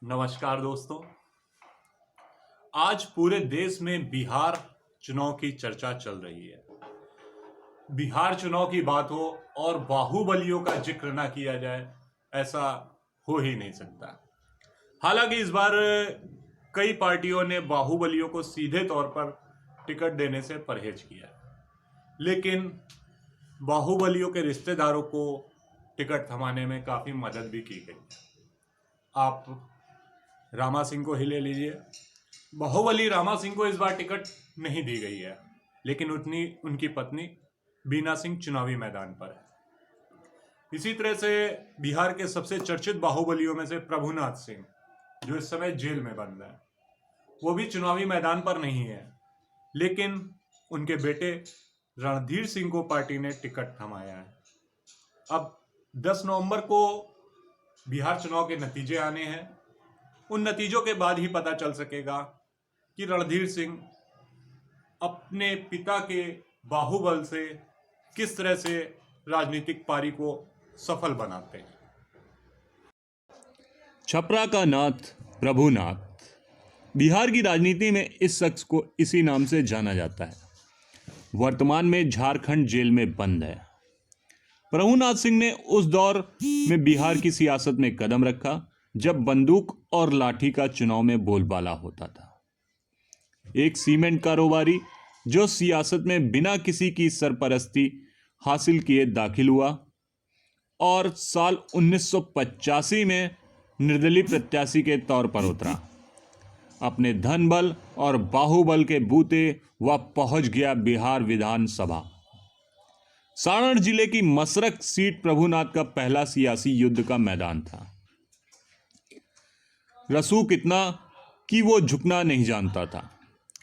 नमस्कार दोस्तों। आज पूरे देश में बिहार चुनाव की चर्चा चल रही है। बिहार चुनाव की बात हो और बाहुबलियों का जिक्र ना किया जाए, ऐसा हो ही नहीं सकता। हालांकि इस बार कई पार्टियों ने बाहुबलियों को सीधे तौर पर टिकट देने से परहेज किया, लेकिन बाहुबलियों के रिश्तेदारों को टिकट थमाने में काफी मदद भी की गई। आप रामा सिंह को ही ले लीजिए। बाहुबली रामा सिंह को इस बार टिकट नहीं दी गई है, लेकिन उनकी पत्नी बीना सिंह चुनावी मैदान पर है। इसी तरह से बिहार के सबसे चर्चित बाहुबलियों में से प्रभुनाथ सिंह, जो इस समय जेल में बंद है, वो भी चुनावी मैदान पर नहीं है, लेकिन उनके बेटे रणधीर सिंह को पार्टी ने टिकट थमाया है। अब 10 नवंबर को बिहार चुनाव के नतीजे आने हैं। उन नतीजों के बाद ही पता चल सकेगा कि रणधीर सिंह अपने पिता के बाहुबल से किस तरह से राजनीतिक पारी को सफल बनाते हैं। छपरा का नाथ प्रभुनाथ बिहार की राजनीति में इस शख्स को इसी नाम से जाना जाता है। वर्तमान में झारखंड जेल में बंद है। प्रभुनाथ सिंह ने उस दौर में बिहार की सियासत में कदम रखा जब बंदूक और लाठी का चुनाव में बोलबाला होता था। एक सीमेंट कारोबारी जो सियासत में बिना किसी की सरपरस्ती हासिल किए दाखिल हुआ और साल 1985 में निर्दलीय प्रत्याशी के तौर पर उतरा। अपने धन बल और बाहुबल के बूते वह पहुंच गया बिहार विधानसभा। सारण जिले की मसरक सीट प्रभुनाथ का पहला सियासी युद्ध का मैदान था। रसूख इतना कि वो झुकना नहीं जानता था।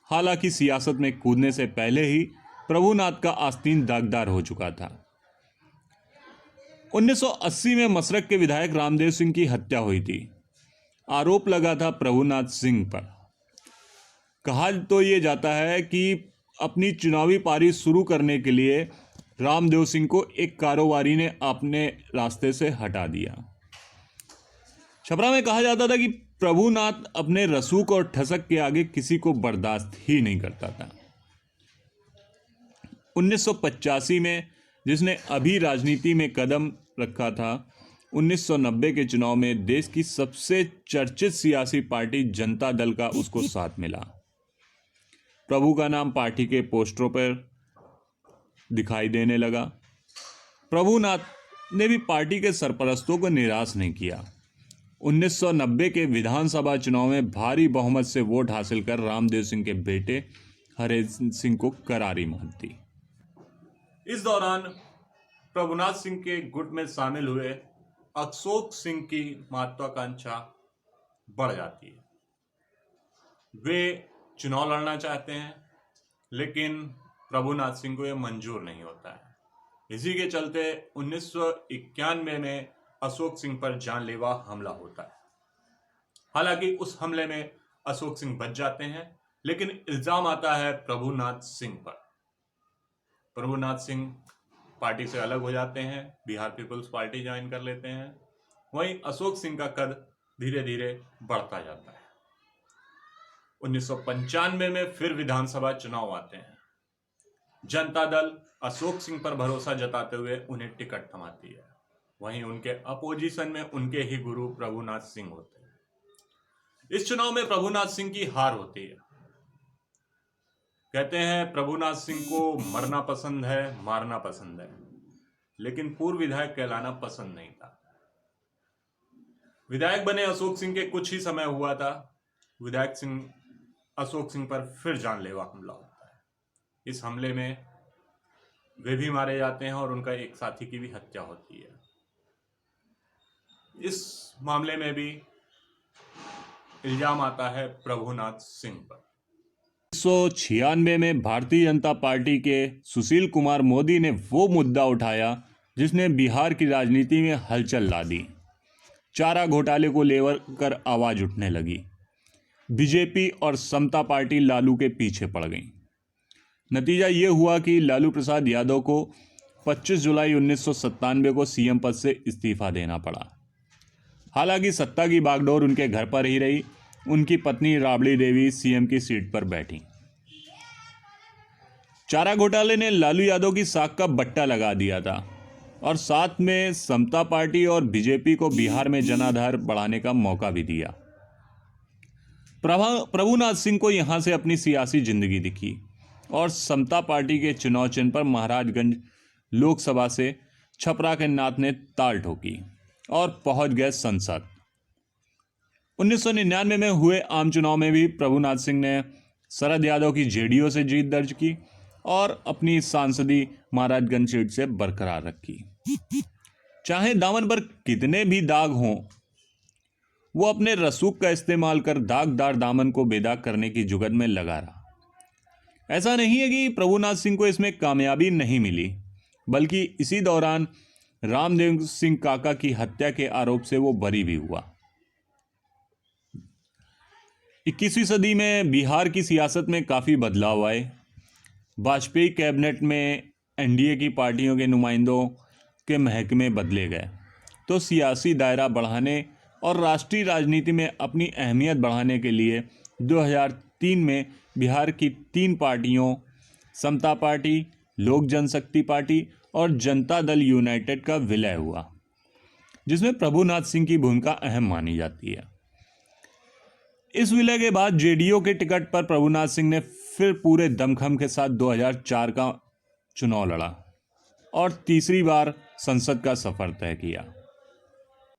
हालांकि सियासत में कूदने से पहले ही प्रभुनाथ का आस्तीन दागदार हो चुका था। 1980 में मसरक के विधायक रामदेव सिंह की हत्या हुई थी। आरोप लगा था प्रभुनाथ सिंह पर। कहा तो ये जाता है कि अपनी चुनावी पारी शुरू करने के लिए रामदेव सिंह को एक कारोबारी ने अपने रास्ते से हटा दिया। छपरा में कहा जाता था कि प्रभुनाथ अपने रसूख और ठसक के आगे किसी को बर्दाश्त ही नहीं करता था। 1985 में जिसने अभी राजनीति में कदम रखा था, 1990 के चुनाव में देश की सबसे चर्चित सियासी पार्टी जनता दल का उसको साथ मिला। प्रभु का नाम पार्टी के पोस्टरों पर दिखाई देने लगा। प्रभुनाथ ने भी पार्टी के सरपरस्तों को निराश नहीं किया। 1990 के विधानसभा चुनाव में भारी बहुमत से वोट हासिल कर रामदेव सिंह के बेटे हरेंद्र सिंह को करारी मौत दी। इस दौरान प्रभुनाथ सिंह के गुट में शामिल हुए अशोक सिंह की महत्वाकांक्षा बढ़ जाती है। वे चुनाव लड़ना चाहते हैं, लेकिन प्रभुनाथ सिंह को यह मंजूर नहीं होता है। इसी के चलते 1991 में अशोक सिंह पर जानलेवा हमला होता है। हालांकि उस हमले में अशोक सिंह बच जाते हैं, लेकिन इल्जाम आता है प्रभुनाथ सिंह पर। प्रभुनाथ सिंह पार्टी से अलग हो जाते हैं, बिहार पीपल्स पार्टी ज्वाइन कर लेते हैं। वहीं अशोक सिंह का कद धीरे धीरे बढ़ता जाता है। 1995 में फिर विधानसभा चुनाव आते हैं। जनता दल अशोक सिंह पर भरोसा जताते हुए उन्हें टिकट थमाती है। वहीं उनके अपोजिशन में उनके ही गुरु प्रभुनाथ सिंह होते हैं। इस चुनाव में प्रभुनाथ सिंह की हार होती है। कहते हैं प्रभुनाथ सिंह को मरना पसंद है, मारना पसंद है, लेकिन पूर्व विधायक कहलाना पसंद नहीं था। विधायक बने अशोक सिंह के कुछ ही समय हुआ था, विधायक सिंह अशोक सिंह पर फिर जानलेवा हमला होता है। इस हमले में वे भी मारे जाते हैं और उनका एक साथी की भी हत्या होती है। इस मामले में भी इल्जाम आता है प्रभुनाथ सिंह पर। 1996 में भारतीय जनता पार्टी के सुशील कुमार मोदी ने वो मुद्दा उठाया जिसने बिहार की राजनीति में हलचल ला दी। चारा घोटाले को लेकर आवाज उठने लगी। बीजेपी और समता पार्टी लालू के पीछे पड़ गई। नतीजा ये हुआ कि लालू प्रसाद यादव को 25 जुलाई 1997 को सीएम पद से इस्तीफा देना पड़ा। हालांकि सत्ता की बागडोर उनके घर पर ही रही। उनकी पत्नी राबड़ी देवी सीएम की सीट पर बैठी। चारा घोटाले ने लालू यादव की साख का बट्टा लगा दिया था और साथ में समता पार्टी और बीजेपी को बिहार में जनाधार बढ़ाने का मौका भी दिया। प्रभुनाथ सिंह को यहां से अपनी सियासी जिंदगी दिखी और समता पार्टी के चुनाव चिन्ह पर महाराजगंज लोकसभा से छपरा के नाथ ने ताल ठोकी और पहुंच गए संसद। 1999 में हुए आम चुनाव में भी प्रभुनाथ सिंह ने शरद यादव की जेडीयू से जीत दर्ज की और अपनी सांसदी महाराजगंज सीट से बरकरार रखी। चाहे दामन पर कितने भी दाग हों, वो अपने रसूख का इस्तेमाल कर दागदार दामन को बेदाग करने की जुगत में लगा रहा। ऐसा नहीं है कि प्रभुनाथ सिंह को इसमें कामयाबी नहीं मिली, बल्कि इसी दौरान रामदेव सिंह काका की हत्या के आरोप से वो बरी भी हुआ। 21वीं सदी में बिहार की सियासत में काफ़ी बदलाव आए। वाजपेयी कैबिनेट में एनडीए की पार्टियों के नुमाइंदों के महकमे बदले गए, तो सियासी दायरा बढ़ाने और राष्ट्रीय राजनीति में अपनी अहमियत बढ़ाने के लिए 2003 में बिहार की 3 पार्टियों समता पार्टी, लोक जनशक्ति पार्टी और जनता दल यूनाइटेड का विलय हुआ, जिसमें प्रभुनाथ सिंह की भूमिका अहम मानी जाती है। इस विलय के बाद जेडीयू के टिकट पर प्रभुनाथ सिंह ने फिर पूरे दमखम के साथ 2004 का चुनाव लड़ा और तीसरी बार संसद का सफर तय किया।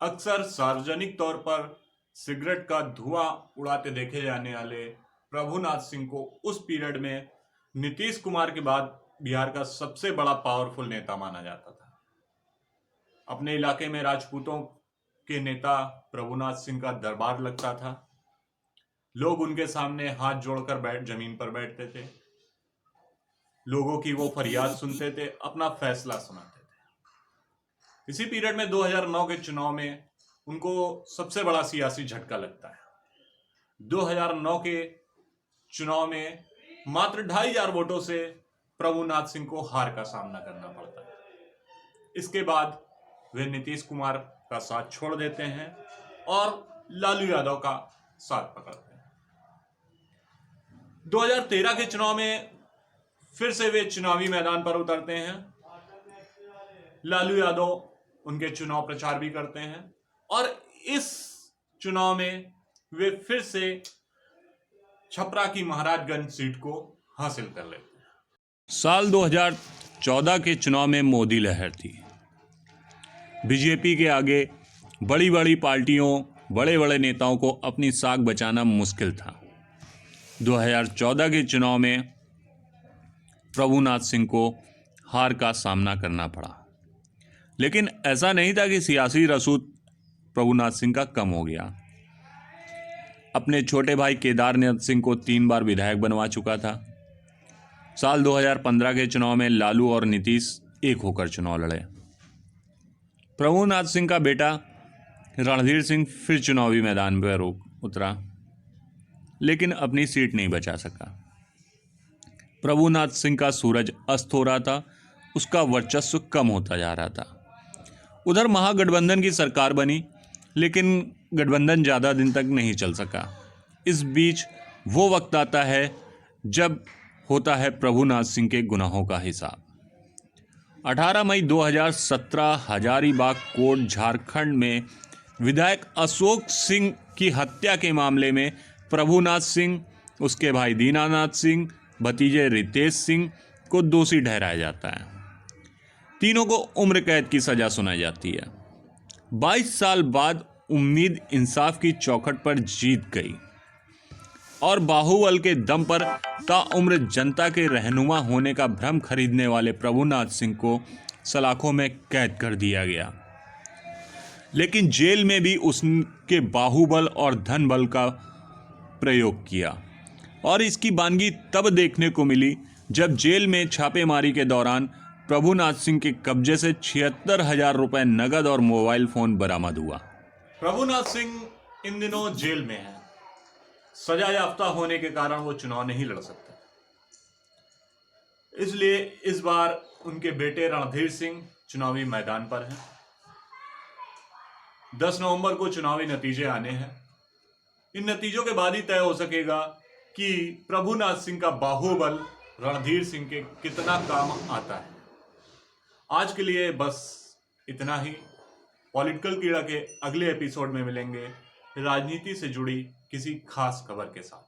अक्सर सार्वजनिक तौर पर सिगरेट का धुआं उड़ाते देखे जाने वाले प्रभुनाथ सिंह को उस पीरियड में नीतीश कुमार के बाद बिहार का सबसे बड़ा पावरफुल नेता माना जाता था। अपने इलाके में राजपूतों के नेता प्रभुनाथ सिंह का दरबार लगता था। लोग उनके सामने हाथ जोड़कर जमीन पर बैठते थे, लोगों की वो फरियाद सुनते थे, अपना फैसला सुनाते थे। इसी पीरियड में 2009 के चुनाव में उनको सबसे बड़ा सियासी झटका लगता है। 2009 के चुनाव में मात्र 2,500 वोटों से प्रभुनाथ सिंह को हार का सामना करना पड़ता है। इसके बाद वे नीतीश कुमार का साथ छोड़ देते हैं और लालू यादव का साथ पकड़ते हैं। 2013 के चुनाव में फिर से वे चुनावी मैदान पर उतरते हैं। लालू यादव उनके चुनाव प्रचार भी करते हैं और इस चुनाव में वे फिर से छपरा की महाराजगंज सीट को हासिल कर लेते हैं। साल 2014 के चुनाव में मोदी लहर थी। बीजेपी के आगे बड़ी बड़ी पार्टियों, बड़े बड़े नेताओं को अपनी साख बचाना मुश्किल था। 2014 के चुनाव में प्रभुनाथ सिंह को हार का सामना करना पड़ा, लेकिन ऐसा नहीं था कि सियासी रसूख प्रभुनाथ सिंह का कम हो गया। अपने छोटे भाई केदारनाथ सिंह को 3 बार विधायक बनवा चुका था। साल 2015 के चुनाव में लालू और नीतीश एक होकर चुनाव लड़े। प्रभुनाथ सिंह का बेटा रणधीर सिंह फिर चुनावी मैदान पर उतरा, लेकिन अपनी सीट नहीं बचा सका। प्रभुनाथ सिंह का सूरज अस्त हो रहा था, उसका वर्चस्व कम होता जा रहा था। उधर महागठबंधन की सरकार बनी, लेकिन गठबंधन ज़्यादा दिन तक नहीं चल सका। इस बीच वो वक्त आता है जब होता है प्रभुनाथ सिंह के गुनाहों का हिसाब। 18 मई 2017 हजारीबाग कोर्ट झारखंड में विधायक अशोक सिंह की हत्या के मामले में प्रभुनाथ सिंह, उसके भाई दीनानाथ सिंह, भतीजे रितेश सिंह को दोषी ठहराया जाता है। तीनों को उम्र कैद की सजा सुनाई जाती है। 22 साल बाद उम्मीद इंसाफ की चौखट पर जीत गई और बाहुबल के दम पर ताउम्र जनता के रहनुमा होने का भ्रम खरीदने वाले प्रभुनाथ सिंह को सलाखों में कैद कर दिया गया। लेकिन जेल में भी उसके बाहुबल और धन बल का प्रयोग किया और इसकी बानगी तब देखने को मिली जब जेल में छापेमारी के दौरान प्रभुनाथ सिंह के कब्जे से 76,000 रुपए नगद और मोबाइल फोन बरामद हुआ। प्रभुनाथ सिंह इन दिनों जेल में है। सजा याफ्ता होने के कारण वो चुनाव नहीं लड़ सकते, इसलिए इस बार उनके बेटे रणधीर सिंह चुनावी मैदान पर हैं। 10 नवंबर को चुनावी नतीजे आने हैं। इन नतीजों के बाद ही तय हो सकेगा कि प्रभुनाथ सिंह का बाहुबल रणधीर सिंह के कितना काम आता है। आज के लिए बस इतना ही। पॉलिटिकल कीड़ा के अगले एपिसोड में मिलेंगे राजनीति से जुड़ी किसी खास खबर के साथ।